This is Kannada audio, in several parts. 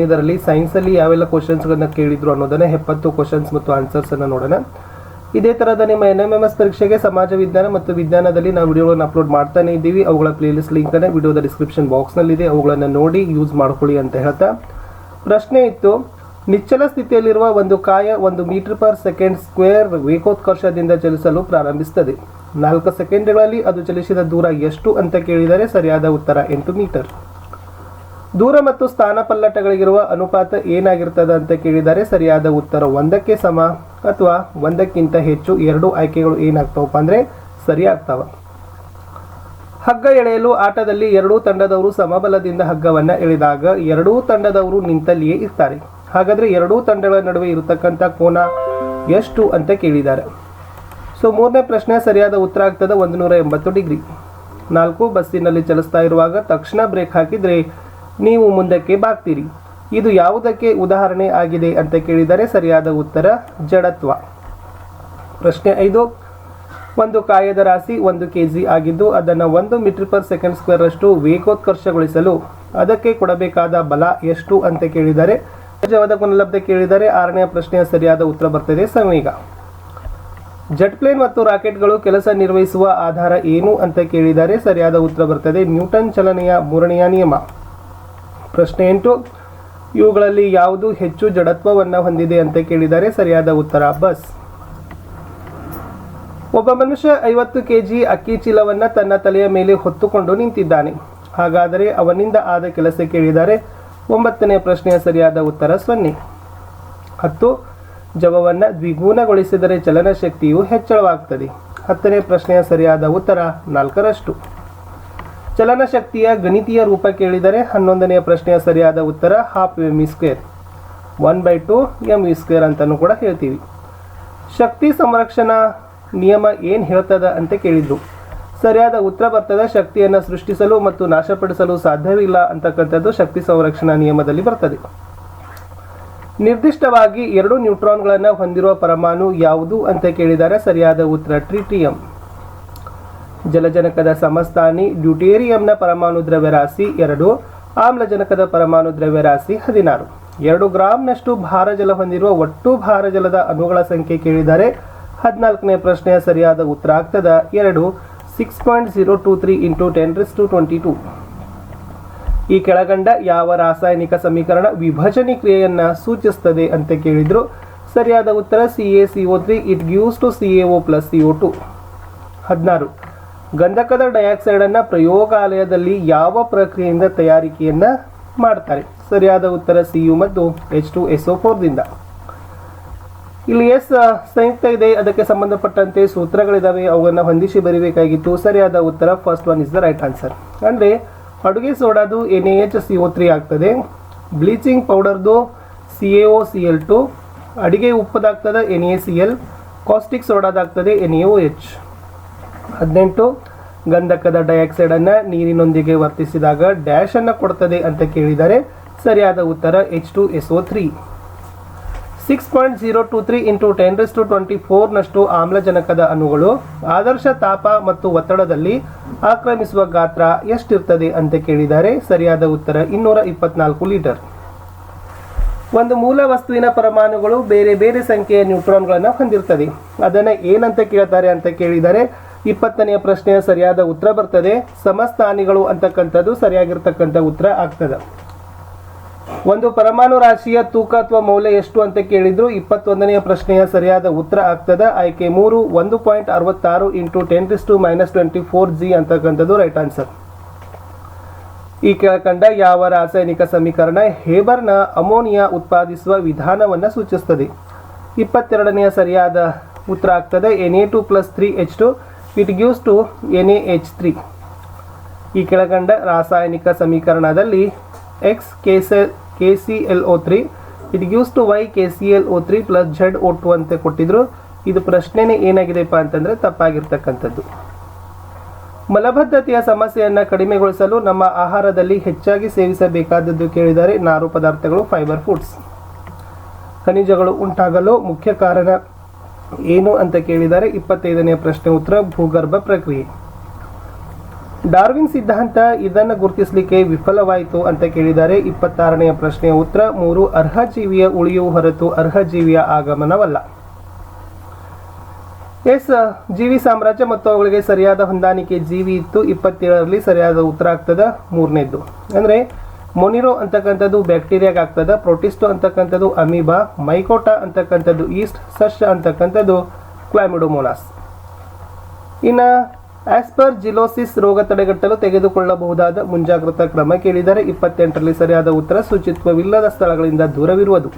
ಇದರಲ್ಲಿ ಸೈನ್ಸಲ್ಲಿ ಯಾವೆಲ್ಲ ಕ್ವಶನ್ಸ್ಗಳನ್ನ ಕೇಳಿದ್ರು ಅನ್ನೋದನ್ನ 70 ಕ್ವಶನ್ಸ್ ಮತ್ತು ಆನ್ಸರ್ಸನ್ನು ನೋಡೋಣ. ಇದೇ ಥರದ ನಿಮ್ಮ NMMS ಪರೀಕ್ಷೆಗೆ ಸಮಾಜ ವಿಜ್ಞಾನ ಮತ್ತು ವಿಜ್ಞಾನದಲ್ಲಿ ನಾವು ವಿಡಿಯೋಗಳನ್ನು ಅಪ್ಲೋಡ್ ಮಾಡ್ತಾನೆ ಇದ್ದೀವಿ. ಅವುಗಳ ಪ್ಲೇಲಿಸ್ಟ್ ಲಿಂಕನ್ನು ವಿಡಿಯೋದ ಡಿಸ್ಕ್ರಿಪ್ಷನ್ ಬಾಕ್ಸ್ನಲ್ಲಿದೆ, ಅವುಗಳನ್ನು ನೋಡಿ ಯೂಸ್ ಮಾಡ್ಕೊಳ್ಳಿ ಅಂತ ಹೇಳ್ತಾ ಪ್ರಶ್ನೆ ಇತ್ತು, ನಿಶ್ಚಲ ಸ್ಥಿತಿಯಲ್ಲಿರುವ ಒಂದು ಕಾಯ 1 ಮೀಟರ್ ಪರ್ ಸೆಕೆಂಡ್ ಸ್ಕ್ವೇರ್ ವೇಗೋತ್ಕರ್ಷದಿಂದ ಚಲಿಸಲು ಪ್ರಾರಂಭಿಸುತ್ತದೆ. 4 ಸೆಕೆಂಡ್ಗಳಲ್ಲಿ ಅದು ಚಲಿಸಿದ ದೂರ ಎಷ್ಟು ಅಂತ ಕೇಳಿದರೆ ಸರಿಯಾದ ಉತ್ತರ 8 ಮೀಟರ್. ದೂರ ಮತ್ತು ಸ್ಥಾನ ಪಲ್ಲಟಗಳಿಗಿರುವ ಅನುಪಾತ ಏನಾಗಿರ್ತದೆ ಅಂತ ಕೇಳಿದರೆ ಸರಿಯಾದ ಉತ್ತರ 1ಕ್ಕೆ ಸಮ ಅಥವಾ 1ಕ್ಕಿಂತ ಹೆಚ್ಚು. 2 ಆಯ್ಕೆಗಳು ಏನಾಗ್ತಾವಪ್ಪ ಅಂದರೆ ಸರಿ ಆಗ್ತಾವ. ಹಗ್ಗ ಎಳೆಯಲು ಆಟದಲ್ಲಿ 2 ತಂಡದವರು ಸಮಬಲದಿಂದ ಹಗ್ಗವನ್ನು ಎಳೆದಾಗ 2 ತಂಡದವರು ನಿಂತಲ್ಲಿಯೇ ಇರ್ತಾರೆ. ಹಾಗಾದರೆ 2 ತಂಡಗಳ ನಡುವೆ ಇರತಕ್ಕಂಥ ಕೋನ ಎಷ್ಟು ಅಂತ ಕೇಳಿದ್ದಾರೆ. ಸೊ 3ನೇ ಪ್ರಶ್ನೆ ಸರಿಯಾದ ಉತ್ತರ ಆಗ್ತದೆ 180 ಡಿಗ್ರಿ. 4 ಬಸ್ಸಿನಲ್ಲಿ ಚಲಿಸ್ತಾ ಇರುವಾಗ ತಕ್ಷಣ ಬ್ರೇಕ್ ಹಾಕಿದರೆ ನೀವು ಮುಂದಕ್ಕೆ ಬಾಗ್ತೀರಿ. ಇದು ಯಾವುದಕ್ಕೆ ಉದಾಹರಣೆ ಆಗಿದೆ ಅಂತ ಕೇಳಿದರೆ ಸರಿಯಾದ ಉತ್ತರ ಜಡತ್ವ. ಪ್ರಶ್ನೆ 5, ಒಂದು ಕಾಯದ ರಾಶಿ 1 kg ಆಗಿದ್ದು ಅದನ್ನು 1 ಮೀಟರ್ ಪರ್ ಸೆಕೆಂಡ್ ಸ್ಕ್ವೇರ್ ಅಷ್ಟು ವೇಗೋತ್ಕರ್ಷಗೊಳಿಸಲು ಅದಕ್ಕೆ ಕೊಡಬೇಕಾದ ಬಲ ಎಷ್ಟು ಅಂತ ಕೇಳಿದರೆ ನಿಜವಾದ ಗುಣಲಬ್ಧ ಕೇಳಿದರೆ 6ನೇ ಪ್ರಶ್ನೆಯ ಸರಿಯಾದ ಉತ್ತರ ಬರ್ತದೆ ಸಂವೇಗ. ಜೆಟ್ ಪ್ಲೇನ್ ಮತ್ತು ರಾಕೆಟ್ಗಳು ಕೆಲಸ ನಿರ್ವಹಿಸುವ ಆಧಾರ ಏನು ಅಂತ ಕೇಳಿದರೆ ಸರಿಯಾದ ಉತ್ತರ ಬರ್ತದೆ ನ್ಯೂಟನ್ ಚಲನೆಯ 3ನೆಯ ನಿಯಮ. ಪ್ರಶ್ನೆ 8, ಇವುಗಳಲ್ಲಿ ಯಾವುದು ಹೆಚ್ಚು ಜಡತ್ವವನ್ನು ಹೊಂದಿದೆ ಅಂತ ಕೇಳಿದರೆ ಸರಿಯಾದ ಉತ್ತರ ಬಸ್. ಒಬ್ಬ ಮನುಷ್ಯ 50 kg ಅಕ್ಕಿ ಚೀಲವನ್ನು ತನ್ನ ತಲೆಯ ಮೇಲೆ ಹೊತ್ತುಕೊಂಡು ನಿಂತಿದ್ದಾನೆ. ಹಾಗಾದರೆ ಅವನಿಂದ ಆದ ಕೆಲಸ ಕೇಳಿದರೆ 9ನೇ ಪ್ರಶ್ನೆಯ ಸರಿಯಾದ ಉತ್ತರ 0. 10, ಜವವನ್ನು ದ್ವಿಗುಣಗೊಳಿಸಿದರೆ ಚಲನಶಕ್ತಿಯು ಹೆಚ್ಚಳವಾಗುತ್ತದೆ. 10ನೇ ಪ್ರಶ್ನೆಯ ಸರಿಯಾದ ಉತ್ತರ 4ರಷ್ಟು. ಚಲನಶಕ್ತಿಯ ಗಣಿತೀಯ ರೂಪ ಕೇಳಿದರೆ 11ನೇ ಪ್ರಶ್ನೆಯ ಸರಿಯಾದ ಉತ್ತರ ½ mv², 1/2 mv² ಅಂತಲೂ ಕೂಡ ಹೇಳ್ತೀವಿ. ಶಕ್ತಿ ಸಂರಕ್ಷಣಾ ನಿಯಮ ಏನು ಹೇಳ್ತದ ಅಂತ ಕೇಳಿದ್ರು. ಸರಿಯಾದ ಉತ್ತರ ಬರ್ತದೆ ಶಕ್ತಿಯನ್ನು ಸೃಷ್ಟಿಸಲು ಮತ್ತು ನಾಶಪಡಿಸಲು ಸಾಧ್ಯವಿಲ್ಲ ಅಂತಕ್ಕಂಥದ್ದು ಶಕ್ತಿ ಸಂರಕ್ಷಣಾ ನಿಯಮದಲ್ಲಿ ಬರ್ತದೆ. ನಿರ್ದಿಷ್ಟವಾಗಿ 2 ನ್ಯೂಟ್ರಾನ್ಗಳನ್ನು ಹೊಂದಿರುವ ಪರಮಾಣು ಯಾವುದು ಅಂತ ಕೇಳಿದರೆ ಸರಿಯಾದ ಉತ್ತರ ಟ್ರಿಟಿಯಂ. ಜಲಜನಕದ ಸಮಸ್ಥಾನಿ ಡ್ಯೂಟೇರಿಯಂನ ಪರಮಾಣು ದ್ರವ್ಯರಾಶಿ 2, ಆಮ್ಲಜನಕದ ಪರಮಾಣು ದ್ರವ್ಯರಾಶಿ 16. 2 ಗ್ರಾಂನಷ್ಟು ಭಾರಜಲ ಹೊಂದಿರುವ ಒಟ್ಟು ಭಾರಜಲದ ಅಣುಗಳ ಸಂಖ್ಯೆ ಕೇಳಿದರೆ 14ನೇ ಪ್ರಶ್ನೆಯ ಸರಿಯಾದ ಉತ್ತರ ಆಗ್ತದ 2, 6.023 × 1022. ಈ ಕೆಳಗಂಡ ಯಾವ ರಾಸಾಯನಿಕ ಸಮೀಕರಣ ವಿಭಜನೆ ಕ್ರಿಯೆಯನ್ನು ಸೂಚಿಸುತ್ತದೆ ಅಂತ ಕೇಳಿದ್ರು. ಸರಿಯಾದ ಉತ್ತರ CaCO3, it gives to CaO + CO2. 16, ಗಂಧಕದ ಡೈಆಕ್ಸೈಡನ್ನು ಪ್ರಯೋಗಾಲಯದಲ್ಲಿ ಯಾವ ಪ್ರಕ್ರಿಯೆಯಿಂದ ತಯಾರಿಕೆಯನ್ನು ಮಾಡ್ತಾರೆ? ಸರಿಯಾದ ಉತ್ತರ Cu ಮತ್ತು H2SO4ದಿಂದ. ಇಲ್ಲಿ ಎಸ್ ಸಂಯುಕ್ತ ಇದೆ, ಅದಕ್ಕೆ ಸಂಬಂಧಪಟ್ಟಂತೆ ಸೂತ್ರಗಳಿದ್ದಾವೆ, ಅವುಗಳನ್ನು ಹೊಂದಿಸಿ ಬರೀಬೇಕಾಗಿತ್ತು. ಸರಿಯಾದ ಉತ್ತರ first one is the right answer. ಅಂದರೆ ಅಡುಗೆ ಸೋಡಾದು NaHCO3 ಆಗ್ತದೆ, ಬ್ಲೀಚಿಂಗ್ ಪೌಡರ್ದು CaOCl2, ಅಡಿಗೆ ಉಪ್ಪದಾಗ್ತದೆ NaCl, ಕಾಸ್ಟಿಕ್ ಸೋಡಾದಾಗ್ತದೆ NaOH. 18, ಗಂಧಕದ ಡೈಆಕ್ಸೈಡನ್ನು ನೀರಿನೊಂದಿಗೆ ವರ್ತಿಸಿದಾಗ ಡ್ಯಾಶ್ ಅನ್ನು ಕೊಡ್ತದೆ ಅಂತ ಕೇಳಿದರೆ ಸರಿಯಾದ ಉತ್ತರ H2SO3. 6.023 × 1024ನಷ್ಟು ಆಮ್ಲಜನಕದ ಅಣುಗಳು ಆದರ್ಶ ತಾಪ ಮತ್ತು ಒತ್ತಡದಲ್ಲಿ ಆಕ್ರಮಿಸುವ ಗಾತ್ರ ಎಷ್ಟಿರ್ತದೆ ಅಂತ ಕೇಳಿದರೆ ಸರಿಯಾದ ಉತ್ತರ 224 ಲೀಟರ್. ಒಂದು ಮೂಲ ವಸ್ತುವಿನ ಪರಮಾಣುಗಳು ಬೇರೆ ಬೇರೆ ಸಂಖ್ಯೆಯ ನ್ಯೂಟ್ರಾನ್ಗಳನ್ನು ಹೊಂದಿರ್ತದೆ. ಅದನ್ನು ಏನಂತ ಕೇಳ್ತಾರೆ ಅಂತ ಕೇಳಿದರೆ 20ನೇ ಪ್ರಶ್ನೆಯ ಸರಿಯಾದ ಉತ್ತರ ಬರ್ತದೆ ಸಮಸ್ಥಾನಿಗಳು ಅಂತಕ್ಕಂಥದ್ದು ಸರಿಯಾಗಿರ್ತಕ್ಕಂಥ ಉತ್ತರ ಆಗ್ತದೆ. ಒಂದು ಪರಮಾಣು ರಾಶಿಯ ತೂಕ ಅಥವಾ ಮೌಲ್ಯ ಎಷ್ಟು ಅಂತ ಕೇಳಿದ್ರು. 21ನೇ ಪ್ರಶ್ನೆಯ ಸರಿಯಾದ ಉತ್ತರ ಆಗ್ತದೆ ಆಯ್ಕೆ 3, 1.66 × 10⁻24 G ಅಂತಕ್ಕಂಥದ್ದು ರೈಟ್ ಆನ್ಸರ್. ಈ ಕೆಳಕಂಡ ಯಾವ ರಾಸಾಯನಿಕ ಸಮೀಕರಣ ಹೇಬರ್ನ ಅಮೋನಿಯಾ ಉತ್ಪಾದಿಸುವ ವಿಧಾನವನ್ನು ಸೂಚಿಸುತ್ತದೆ? 22ನೆಯ ಸರಿಯಾದ ಉತ್ತರ ಆಗ್ತದೆ Na2 + 3H2, it gives to NaH3. ಈ ಕೆಳಕಂಡ ರಾಸಾಯನಿಕ ಸಮೀಕರಣದಲ್ಲಿ X KClO3, it gives to Y KClO3 + ZO2 ಅಂತ ಕೊಟ್ಟಿದ್ರು. ಇದು ಪ್ರಶ್ನೆನೇ ಏನಾಗಿದೆಪ್ಪ ಅಂತಂದರೆ ತಪ್ಪಾಗಿರ್ತಕ್ಕಂಥದ್ದು. ಮಲಬದ್ಧತೆಯ ಸಮಸ್ಯೆಯನ್ನು ಕಡಿಮೆಗೊಳಿಸಲು ನಮ್ಮ ಆಹಾರದಲ್ಲಿ ಹೆಚ್ಚಾಗಿ ಸೇವಿಸಬೇಕಾದದ್ದು ಕೇಳಿದರೆ ನಾರು ಪದಾರ್ಥಗಳು, ಫೈಬರ್ ಫುಡ್ಸ್. ಖನಿಜಗಳು ಉಂಟಾಗಲು ಮುಖ್ಯ ಕಾರಣ ಏನು ಅಂತ ಕೇಳಿದರೆ 25ನೇ ಪ್ರಶ್ನೆ ಉತ್ತರ ಭೂಗರ್ಭ ಪ್ರಕ್ರಿಯೆ. ಡಾರ್ವಿನ್ ಸಿದ್ಧಾಂತ ಇದನ್ನು ಗುರುತಿಸಲಿಕ್ಕೆ ವಿಫಲವಾಯಿತು ಅಂತ ಕೇಳಿದ್ದಾರೆ. 26ನೇ ಪ್ರಶ್ನೆಯ ಉತ್ತರ 3 ಅರ್ಹ ಜೀವಿಯ ಉಳಿಯುವ ಹೊರತು ಅರ್ಹ ಜೀವಿಯ ಆಗಮನವಲ್ಲ. ಎಸ್, ಜೀವಿ ಸಾಮ್ರಾಜ್ಯ ಮತ್ತು ಅವುಗಳಿಗೆ ಸರಿಯಾದ ಹೊಂದಾಣಿಕೆ ಜೀವಿ ಇತ್ತು. 27ರಲ್ಲಿ ಸರಿಯಾದ ಉತ್ತರ ಆಗ್ತದ ಮೂರನೇದ್ದು. ಅಂದರೆ ಮೊನಿರೋ ಅಂತಕ್ಕಂಥದ್ದು ಬ್ಯಾಕ್ಟೀರಿಯಾಗ ಆಗ್ತದ, ಪ್ರೋಟಿಸ್ಟೋ ಅಂತಕ್ಕಂಥದ್ದು ಅಮೀಬಾ, ಮೈಕೋಟಾ ಅಂತಕ್ಕಂಥದ್ದು ಈಸ್ಟ್, ಸಸ್ಯ ಅಂತಕ್ಕಂಥದ್ದು ಕ್ಲಾಮಿಡೋಮೋನಾಸ್. ಇನ್ನು ಆಸ್ಪರ್ಜಿಲೋಸಿಸ್ ರೋಗ ತಡೆಗಟ್ಟಲು ತೆಗೆದುಕೊಳ್ಳಬಹುದಾದ ಮುಂಜಾಗ್ರತಾ ಕ್ರಮ ಕೇಳಿದರೆ 28ರಲ್ಲಿ ಸರಿಯಾದ ಉತ್ತರ ಶುಚಿತ್ವವಿಲ್ಲದ ಸ್ಥಳಗಳಿಂದ ದೂರವಿರುವುದು.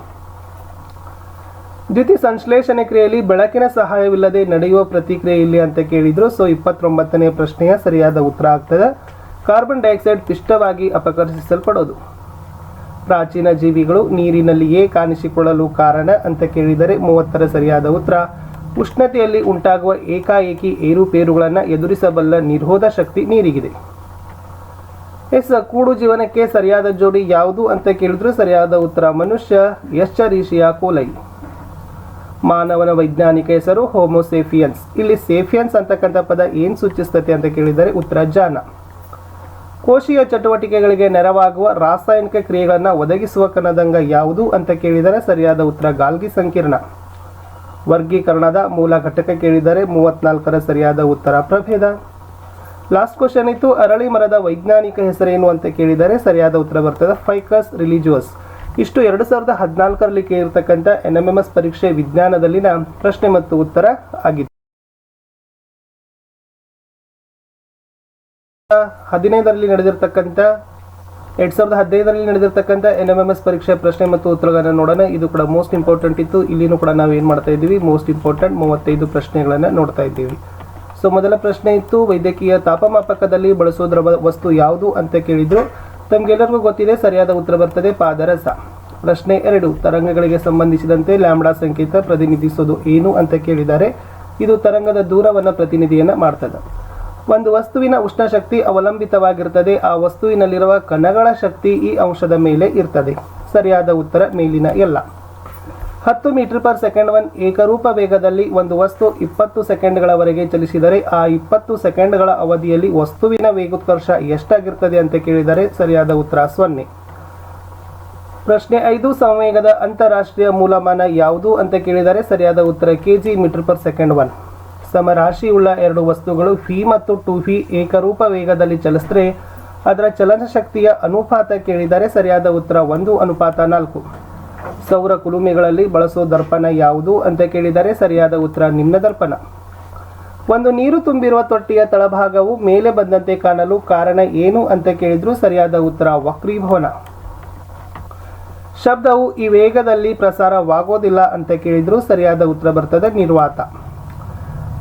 ದ್ಯುತಿ ಸಂಶ್ಲೇಷಣೆ ಕ್ರಿಯೆಯಲ್ಲಿ ಬೆಳಕಿನ ಸಹಾಯವಿಲ್ಲದೆ ನಡೆಯುವ ಪ್ರತಿಕ್ರಿಯೆ ಇಲ್ಲಿ ಅಂತ ಕೇಳಿದ್ರು. ಸೊ 29ನೇ ಪ್ರಶ್ನೆಯ ಸರಿಯಾದ ಉತ್ತರ ಆಗ್ತದೆ ಕಾರ್ಬನ್ ಡೈಆಕ್ಸೈಡ್ ಪಿಷ್ಟವಾಗಿ ಅಪಕರ್ಷಿಸಲ್ಪಡೋದು. ಪ್ರಾಚೀನ ಜೀವಿಗಳು ನೀರಿನಲ್ಲಿಯೇ ಕಾಣಿಸಿಕೊಳ್ಳಲು ಕಾರಣ ಅಂತ ಕೇಳಿದರೆ 30ರ ಸರಿಯಾದ ಉತ್ತರ ಉಷ್ಣತೆಯಲ್ಲಿ ಉಂಟಾಗುವ ಏಕಾಏಕಿ ಏರುಪೇರುಗಳನ್ನು ಎದುರಿಸಬಲ್ಲ ನಿರೋಧ ಶಕ್ತಿ ನೀರಿಗಿದೆ. ಎಸ್, ಕೂಡು ಜೀವನಕ್ಕೆ ಸರಿಯಾದ ಜೋಡಿ ಯಾವುದು ಅಂತ ಕೇಳಿದ್ರು ಸರಿಯಾದ ಉತ್ತರ ಮನುಷ್ಯ, ಎಸ್ಚರೀಶಿಯಾ ಕೋಲೈ. ಮಾನವನ ವೈಜ್ಞಾನಿಕ ಹೆಸರು ಹೋಮೋಸೇಫಿಯನ್ಸ್. ಇಲ್ಲಿ ಸೇಫಿಯನ್ಸ್ ಅಂತಕ್ಕಂಥ ಪದ ಏನು ಸೂಚಿಸ್ತತೆ ಅಂತ ಕೇಳಿದರೆ ಉತ್ತರ ಜಾನ. ಕೋಶೀಯ ಚಟುವಟಿಕೆಗಳಿಗೆ ನೆರವಾಗುವ ರಾಸಾಯನಿಕ ಕ್ರಿಯೆಗಳನ್ನು ಒದಗಿಸುವ ಕಣದಂಗ ಯಾವುದು ಅಂತ ಕೇಳಿದರೆ ಸರಿಯಾದ ಉತ್ತರ ಗಾಲ್ಗಿ ಸಂಕೀರ್ಣ. ವರ್ಗೀಕರಣದ ಮೂಲ ಘಟಕ ಕೇಳಿದರೆ 34ರ ಸರಿಯಾದ ಉತ್ತರ ಪ್ರಭೇದ. ಲಾಸ್ಟ್ ಕ್ವಶನ್ ಇತ್ತು ಅರಳಿ ಮರದ ವೈಜ್ಞಾನಿಕ ಹೆಸರೇನು ಅಂತ ಕೇಳಿದರೆ ಸರಿಯಾದ ಉತ್ತರ ಬರ್ತದೆ ಫೈಕಸ್ ರಿಲಿಜಿಯೋಸ್. ಇಷ್ಟು 2014ರಲ್ಲಿ ಕೇಳಿರ್ತಕ್ಕಂಥ NMMS ಪರೀಕ್ಷೆ ವಿಜ್ಞಾನದಲ್ಲಿನ ಪ್ರಶ್ನೆ ಮತ್ತು ಉತ್ತರ ಆಗಿತ್ತು. 2015ರಲ್ಲಿ ನಡೆದಿರ್ತಕ್ಕಂಥ NMMS ಪರೀಕ್ಷೆ ಪ್ರಶ್ನೆ ಮತ್ತು ಉತ್ತರಗಳನ್ನು ನೋಡೋಣ. ಇದು ಕೂಡ ಮೋಸ್ಟ್ ಇಂಪಾರ್ಟೆಂಟ್ ಇತ್ತು. ಇಲ್ಲಿನೂ ಕೂಡ ನಾವು ಏನು ಮಾಡ್ತಾ ಇದ್ದೀವಿ, ಮೋಸ್ಟ್ ಇಂಪಾರ್ಟೆಂಟ್ 35 ಪ್ರಶ್ನೆಗಳನ್ನು ನೋಡ್ತಾ ಇದ್ದೀವಿ. ಸೊ ಮೊದಲ ಪ್ರಶ್ನೆ ಇತ್ತು ವೈದ್ಯಕೀಯ ತಾಪಮಾಪಕದಲ್ಲಿ ಬಳಸೋದ್ರ ವಸ್ತು ಯಾವುದು ಅಂತ ಕೇಳಿದ್ರು. ತಮಗೆಲ್ಲರಿಗೂ ಗೊತ್ತಿದೆ, ಸರಿಯಾದ ಉತ್ತರ ಬರ್ತದೆ ಪಾದರಸ. ಪ್ರಶ್ನೆ 2 ತರಂಗಗಳಿಗೆ ಸಂಬಂಧಿಸಿದಂತೆ ಲ್ಯಾಂಬ್ಡಾ ಸಂಕೇತ ಪ್ರತಿನಿಧಿಸೋದು ಏನು ಅಂತ ಕೇಳಿದ್ದಾರೆ. ಇದು ತರಂಗದ ದೂರವನ್ನು ಪ್ರತಿನಿಧಿಯನ್ನ ಮಾಡ್ತದೆ. ಒಂದು ವಸ್ತುವಿನ ಉಷ್ಣ ಶಕ್ತಿ ಅವಲಂಬಿತವಾಗಿರ್ತದೆ, ಆ ವಸ್ತುವಿನಲ್ಲಿರುವ ಕಣಗಳ ಶಕ್ತಿ ಈ ಅಂಶದ ಮೇಲೆ ಇರ್ತದೆ. ಸರಿಯಾದ ಉತ್ತರ ಮೇಲಿನ ಎಲ್ಲ. 10 ಮೀಟರ್ ಪರ್ ಸೆಕೆಂಡ್ ಏಕರೂಪ ವೇಗದಲ್ಲಿ ಒಂದು ವಸ್ತು 20 ಸೆಕೆಂಡ್ಗಳವರೆಗೆ ಚಲಿಸಿದರೆ ಆ 20 ಸೆಕೆಂಡ್ಗಳ ಅವಧಿಯಲ್ಲಿ ವಸ್ತುವಿನ ವೇಗೋತ್ಕರ್ಷ ಎಷ್ಟಾಗಿರ್ತದೆ ಅಂತ ಕೇಳಿದರೆ ಸರಿಯಾದ ಉತ್ತರ 0. ಪ್ರಶ್ನೆ 5 ಸಂವೇಗದ ಅಂತಾರಾಷ್ಟ್ರೀಯ ಮೂಲಮಾನ ಯಾವುದು ಅಂತ ಕೇಳಿದರೆ ಸರಿಯಾದ ಉತ್ತರ kg ಮೀಟರ್ ಪರ್ ಸೆಕೆಂಡ್ 1. ಸಮರಾಶಿಯುಳ್ಳ ಎರಡು ವಸ್ತುಗಳು v ಮತ್ತು 2v ಏಕರೂಪ ವೇಗದಲ್ಲಿ ಚಲಿಸಿದರೆ ಅದರ ಚಲನ ಶಕ್ತಿಯ ಅನುಪಾತ ಕೇಳಿದರೆ ಸರಿಯಾದ ಉತ್ತರ 1:4. ಸೌರ ಕುಲುಮೆಗಳಲ್ಲಿ ಬಳಸೋ ದರ್ಪಣ ಯಾವುದು ಅಂತ ಕೇಳಿದರೆ ಸರಿಯಾದ ಉತ್ತರ ನಿಮ್ನ ದರ್ಪಣ. ಒಂದು ನೀರು ತುಂಬಿರುವ ತೊಟ್ಟಿಯ ತಳಭಾಗವು ಮೇಲೆ ಬಂದಂತೆ ಕಾಣಲು ಕಾರಣ ಏನು ಅಂತ ಕೇಳಿದ್ರು ಸರಿಯಾದ ಉತ್ತರ ವಕ್ರೀಭವನ. ಶಬ್ದವು ಈ ವೇಗದಲ್ಲಿ ಪ್ರಸಾರವಾಗೋದಿಲ್ಲ ಅಂತ ಕೇಳಿದ್ರು ಸರಿಯಾದ ಉತ್ತರ ಬರ್ತದೆ ನಿರ್ವಾತ.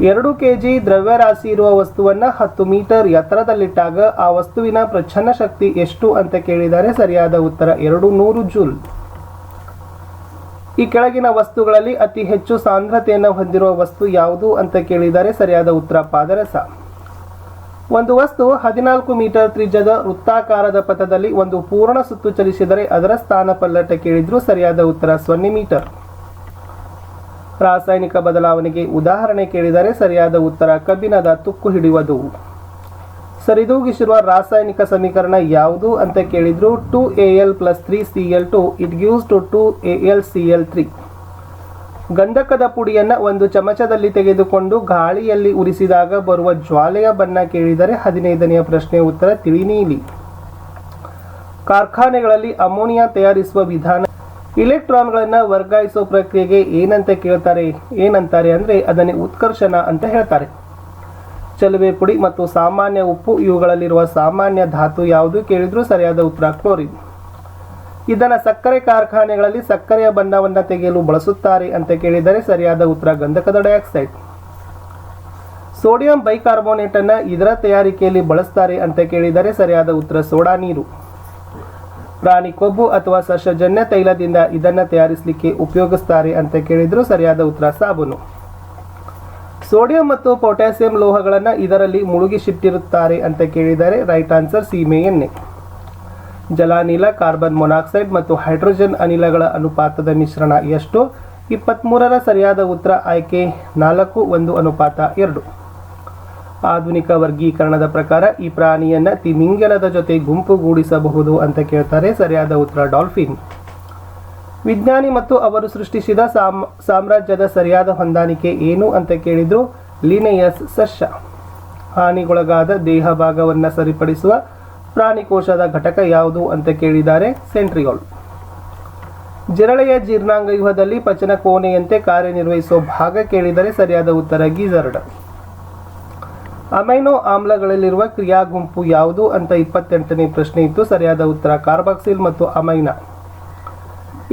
2 kg ದ್ರವ್ಯರಾಶಿ ಇರುವ ವಸ್ತುವನ್ನು 10 ಮೀಟರ್ ಎತ್ತರದಲ್ಲಿಟ್ಟಾಗ ಆ ವಸ್ತುವಿನ ಪ್ರಚ್ಛನ್ನ ಶಕ್ತಿ ಎಷ್ಟು ಅಂತ ಕೇಳಿದರೆ ಸರಿಯಾದ ಉತ್ತರ 200 ಜೂಲ್. ಈ ಕೆಳಗಿನ ವಸ್ತುಗಳಲ್ಲಿ ಅತಿ ಹೆಚ್ಚು ಸಾಂದ್ರತೆಯನ್ನು ಹೊಂದಿರುವ ವಸ್ತು ಯಾವುದು ಅಂತ ಕೇಳಿದರೆ ಸರಿಯಾದ ಉತ್ತರ ಪಾದರಸ. ಒಂದು ವಸ್ತು 14 ಮೀಟರ್ ತ್ರಿಜ್ಯದ ವೃತ್ತಾಕಾರದ ಪಥದಲ್ಲಿ ಒಂದು ಪೂರ್ಣ ಸುತ್ತು ಚಲಿಸಿದರೆ ಅದರ ಸ್ಥಾನ ಪಲ್ಲಟ ಕೇಳಿದ್ರು ಸರಿಯಾದ ಉತ್ತರ 0 ಮೀಟರ್. ರಾಸಾಯನಿಕ ಬದಲಾವಣೆಗೆ ಉದಾಹರಣೆ ಕೇಳಿದರೆ ಸರಿಯಾದ ಉತ್ತರ ಕಬ್ಬಿಣದ ತುಕ್ಕು ಹಿಡಿಯುವುದು. ಸರಿದೂಗಿಸಿರುವ ರಾಸಾಯನಿಕ ಸಮೀಕರಣ ಯಾವುದು ಅಂತ ಕೇಳಿದ್ರು 2Al + 3Cl2 it gives to 2AlCl3. ಗಂಧಕದ ಪುಡಿಯನ್ನು ಒಂದು ಚಮಚದಲ್ಲಿ ತೆಗೆದುಕೊಂಡು ಗಾಳಿಯಲ್ಲಿ ಉರಿಸಿದಾಗ ಬರುವ ಜ್ವಾಲೆಯ ಬಣ್ಣ ಕೇಳಿದರೆ 15ನೆಯ ಪ್ರಶ್ನೆಯ ಉತ್ತರ ತಿಳಿ ನೀಲಿ. ಕಾರ್ಖಾನೆಗಳಲ್ಲಿ ಅಮೋನಿಯಾ ತಯಾರಿಸುವ ವಿಧಾನ ಇಲೆಕ್ಟ್ರಾನ್ಗಳನ್ನು ವರ್ಗಾಯಿಸುವ ಪ್ರಕ್ರಿಯೆಗೆ ಏನಂತಾರೆ ಅಂದರೆ ಅದನ್ನೇ ಉತ್ಕರ್ಷಣ ಅಂತ ಹೇಳ್ತಾರೆ. ಚಲುವೆ ಪುಡಿ ಮತ್ತು ಸಾಮಾನ್ಯ ಉಪ್ಪು ಇವುಗಳಲ್ಲಿರುವ ಸಾಮಾನ್ಯ ಧಾತು ಯಾವುದು ಕೇಳಿದ್ರು ಸರಿಯಾದ ಉತ್ತರ ಕ್ಲೋರಿನ್. ಇದನ್ನು ಸಕ್ಕರೆ ಕಾರ್ಖಾನೆಗಳಲ್ಲಿ ಸಕ್ಕರೆಯ ಬಣ್ಣವನ್ನು ತೆಗೆಯಲು ಬಳಸುತ್ತಾರೆ ಅಂತ ಕೇಳಿದರೆ ಸರಿಯಾದ ಉತ್ತರ ಗಂಧಕದ ಡೈಆಕ್ಸೈಡ್. ಸೋಡಿಯಂ ಬೈಕಾರ್ಬೋನೇಟ್ ಅನ್ನು ಇದರ ತಯಾರಿಕೆಯಲ್ಲಿ ಬಳಸ್ತಾರೆ ಅಂತ ಕೇಳಿದರೆ ಸರಿಯಾದ ಉತ್ತರ ಸೋಡಾ ನೀರು. ಪ್ರಾಣಿ ಕೊಬ್ಬು ಅಥವಾ ಸಸ್ಯಜನ್ಯ ತೈಲದಿಂದ ಇದನ್ನು ತಯಾರಿಸಲಿಕ್ಕೆ ಉಪಯೋಗಿಸ್ತಾರೆ ಅಂತ ಕೇಳಿದ್ರು ಸರಿಯಾದ ಉತ್ತರ ಸಾಬೂನು. ಸೋಡಿಯಂ ಮತ್ತು ಪೊಟ್ಯಾಸಿಯಂ ಲೋಹಗಳನ್ನು ಇದರಲ್ಲಿ ಮುಳುಗಿಸಿಟ್ಟಿರುತ್ತಾರೆ ಅಂತ ಕೇಳಿದರೆ ರೈಟ್ ಆನ್ಸರ್ ಸೀಮೆ ಎಣ್ಣೆ. ಜಲಾನಿಲ, ಕಾರ್ಬನ್ ಮೊನಾಕ್ಸೈಡ್ ಮತ್ತು ಹೈಡ್ರೋಜನ್ ಅನಿಲಗಳ ಅನುಪಾತದ ಮಿಶ್ರಣ ಎಷ್ಟು? 23ರ ಸರಿಯಾದ ಉತ್ತರ ಆಯ್ಕೆ 4:1:2. ಆಧುನಿಕ ವರ್ಗೀಕರಣದ ಪ್ರಕಾರ ಈ ಪ್ರಾಣಿಯನ್ನ ತಿಮಿಂಗಲದ ಜೊತೆ ಗುಂಪುಗೂಡಿಸಬಹುದು ಅಂತ ಕೇಳ್ತಾರೆ. ಸರಿಯಾದ ಉತ್ತರ ಡಾಲ್ಫಿನ್. ವಿಜ್ಞಾನಿ ಮತ್ತು ಅವರು ಸೃಷ್ಟಿಸಿದ ಸಾಮ್ರಾಜ್ಯದ ಸರಿಯಾದ ಹೊಂದಾಣಿಕೆ ಏನು ಅಂತ ಕೇಳಿದ್ರು. ಲಿನೆಯಸ್ ಸಸ್ಯ. ಹಾನಿಗೊಳಗಾದ ದೇಹ ಭಾಗವನ್ನು ಸರಿಪಡಿಸುವ ಪ್ರಾಣಿಕೋಶದ ಘಟಕ ಯಾವುದು ಅಂತ ಕೇಳಿದ್ದಾರೆ. ಸೆಂಟ್ರಿಯೋಲ್. ಜಿರಳೆಯ ಜೀರ್ಣಾಂಗವ್ಯೂಹದಲ್ಲಿ ಪಚನ ಕೋಣೆಯಂತೆ ಕಾರ್ಯನಿರ್ವಹಿಸುವ ಭಾಗ ಕೇಳಿದರೆ ಸರಿಯಾದ ಉತ್ತರ ಗೀಜರ್ಡ್. ಅಮೈನೋ ಆಮ್ಲಗಳಲ್ಲಿರುವ ಕ್ರಿಯಾ ಗುಂಪು ಯಾವುದು ಅಂತ 28ನೇ ಪ್ರಶ್ನೆ ಇತ್ತು. ಸರಿಯಾದ ಉತ್ತರ ಕಾರ್ಬಾಕ್ಸಿಲ್ ಮತ್ತು ಅಮೈನ.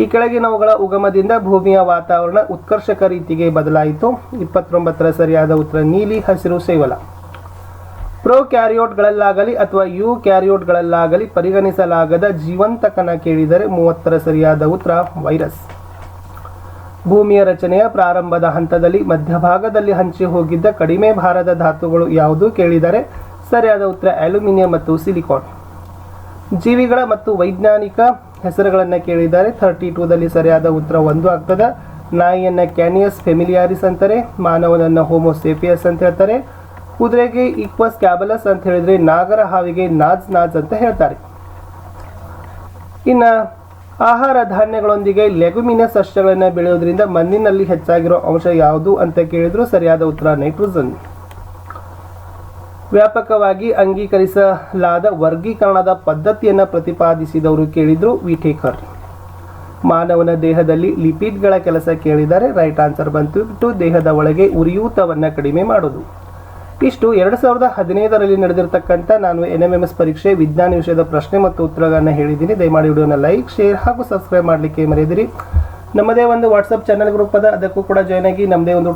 ಈ ಕೆಳಗಿನವುಗಳ ಉಗಮದಿಂದ ಭೂಮಿಯ ವಾತಾವರಣ ಉತ್ಕರ್ಷಕ ರೀತಿಗೆ ಬದಲಾಯಿತು. 29ರ ಸರಿಯಾದ ಉತ್ತರ ನೀಲಿ ಹಸಿರು ಸೇವಲ. ಪ್ರೋ ಕ್ಯಾರಿಯೋಟ್ಗಳಲ್ಲಾಗಲಿ ಅಥವಾ ಯು ಕ್ಯಾರಿಯೋಟ್ಗಳಲ್ಲಾಗಲಿ ಪರಿಗಣಿಸಲಾಗದ ಜೀವಂತ ಕಣ ಕೇಳಿದರೆ 30ರ ಸರಿಯಾದ ಉತ್ತರ ವೈರಸ್. ಭೂಮಿಯ ರಚನೆಯ ಪ್ರಾರಂಭದ ಹಂತದಲ್ಲಿ ಮಧ್ಯಭಾಗದಲ್ಲಿ ಹಂಚಿ ಹೋಗಿದ್ದ ಕಡಿಮೆ ಭಾರದ ಧಾತುಗಳು ಯಾವುದು ಕೇಳಿದರೆ ಸರಿಯಾದ ಉತ್ತರ ಅಲ್ಯೂಮಿನಿಯಂ ಮತ್ತು ಸಿಲಿಕಾನ್. ಜೀವಿಗಳ ಮತ್ತು ವೈಜ್ಞಾನಿಕ ಹೆಸರುಗಳನ್ನು ಕೇಳಿದ್ದಾರೆ. 32ದಲ್ಲಿ ಸರಿಯಾದ ಉತ್ತರ 1 ಆಗ್ತದೆ. ನಾಯಿಯನ್ನ ಕ್ಯಾನಿಯಸ್ ಫೆಮಿಲಿಯಾರಿಸ್ ಅಂತಾರೆ. ಮಾನವನನ್ನ ಹೋಮೋಸೇಪಿಯಸ್ ಅಂತ ಹೇಳ್ತಾರೆ. ಕುದುರೆಗೆ ಈಕ್ವಸ್ ಕ್ಯಾಬಲಸ್ ಅಂತ ಹೇಳಿದ್ರೆ ನಾಗರ ಹಾವಿಗೆ ನಾಜ್ ಅಂತ ಹೇಳ್ತಾರೆ. ಇನ್ನು ಆಹಾರ ಧಾನ್ಯಗಳೊಂದಿಗೆ ಲೆಗುಮಿನಸ್ ಸಸ್ಯಗಳನ್ನು ಬೆಳೆಯೋದ್ರಿಂದ ಮಣ್ಣಿನಲ್ಲಿ ಹೆಚ್ಚಾಗಿರೋ ಅಂಶ ಯಾವುದು ಅಂತ ಕೇಳಿದ್ರು ಸರಿಯಾದ ಉತ್ತರ ನೈಟ್ರೋಜನ್. ವ್ಯಾಪಕವಾಗಿ ಅಂಗೀಕರಿಸಲಾದ ವರ್ಗೀಕರಣದ ಪದ್ಧತಿಯನ್ನು ಪ್ರತಿಪಾದಿಸಿದವರು ಕೇಳಿದ್ರು ವಿಟೇಕರ್. ಮಾನವನ ದೇಹದಲ್ಲಿ ಲಿಪಿಡ್ಗಳ ಕೆಲಸ ಕೇಳಿದರೆ ರೈಟ್ ಆನ್ಸರ್ ಬಂತು ದೇಹದ ಒಳಗೆ ಉರಿಯೂತವನ್ನು ಕಡಿಮೆ ಮಾಡೋದು. ಇಷ್ಟು 2015ರಲ್ಲಿ ನಡೆದಿರತಕ್ಕಂಥ ನಾನು NMMS ಪರೀಕ್ಷೆ ವಿಜ್ಞಾನ ವಿಷಯದ ಪ್ರಶ್ನೆ ಮತ್ತು ಉತ್ತರಗಳನ್ನು ಹೇಳಿದ್ದೀನಿ. ದಯಮಾಡಿ ವಿಡಿಯೋನ ಲೈಕ್, ಶೇರ್ ಹಾಗೂ ಸಬ್ಸ್ಕ್ರೈಬ್ ಮಾಡಲಿಕ್ಕೆ ಮರೆಯದಿರಿ. ನಮ್ಮದೇ ಒಂದು ವಾಟ್ಸಪ್ ಚಾನಲ್ ಗ್ರೂಪ್ ಅದ, ಅದಕ್ಕೂ ಕೂಡ ಜಾಯ್ನ್ ಆಗಿ ನಮ್ಮದೇ ಒಂದು